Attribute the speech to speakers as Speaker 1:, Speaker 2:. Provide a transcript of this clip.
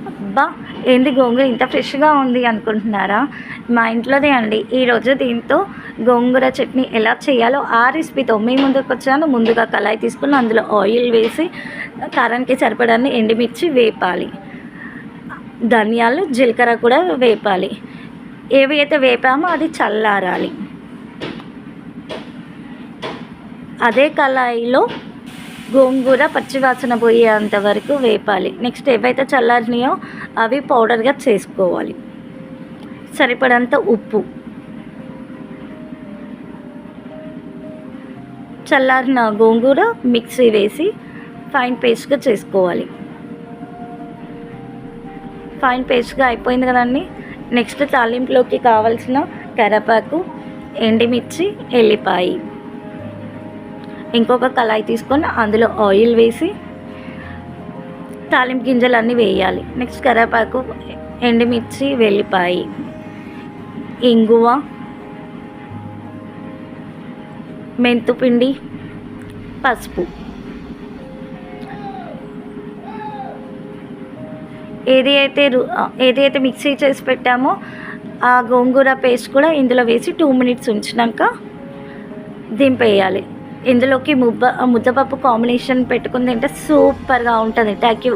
Speaker 1: అబ్బా! ఏంది గోంగూర ఇంత ఫ్రెష్‌గా ఉంది అనుకుంటున్నారా? మా ఇంట్లోదే అండి. ఈరోజు దీంతో గోంగూర చట్నీ ఎలా చేయాలో ఆ రెసిపీతో మీ ముందుకొచ్చాను. ముందుగా కళాయి తీసుకొని అందులో ఆయిల్ వేసి కారానికి సరిపడన్ని ఎండుమిర్చి వేపాలి. ధనియాలు, జీలకర్ర కూడా వేపాలి. ఏవి అయితే వేపామో అది చల్లారాలి. అదే కళాయిలో గోంగూర పచ్చివాసన పోయేంత వరకు వేపాలి. నెక్స్ట్ ఏవైతే చల్లారినాయో అవి పౌడర్గా చేసుకోవాలి. సరిపడంత ఉప్పు, చల్లారిన గోంగూర మిక్సీ వేసి ఫైన్ పేస్ట్గా చేసుకోవాలి. ఫైన్ పేస్ట్గా అయిపోయింది కదండి. నెక్స్ట్ తాలింపులోకి కావాల్సిన కరివేపాకు, ఎండుమిర్చి, ఎల్లిపాయి. ఇంకొక కళాయి తీసుకొని అందులో ఆయిల్ వేసి తాలింపు గింజలన్నీ వేయాలి. నెక్స్ట్ కరివేపాకు, ఎండుమిర్చి, వెల్లిపాయి, ఇంగువ, మెంతుపిండి, పసుపు. ఏదైతే మిక్సీ చేసి పెట్టామో ఆ గోంగూర పేస్ట్ కూడా ఇందులో వేసి 2 మినిట్స్ ఉంచినాక దింపేయాలి. ఇందులోకి ముద్దపప్పు కాంబినేషన్ పెట్టుకుని తింటే సూపర్గా ఉంటుంది. Thank you.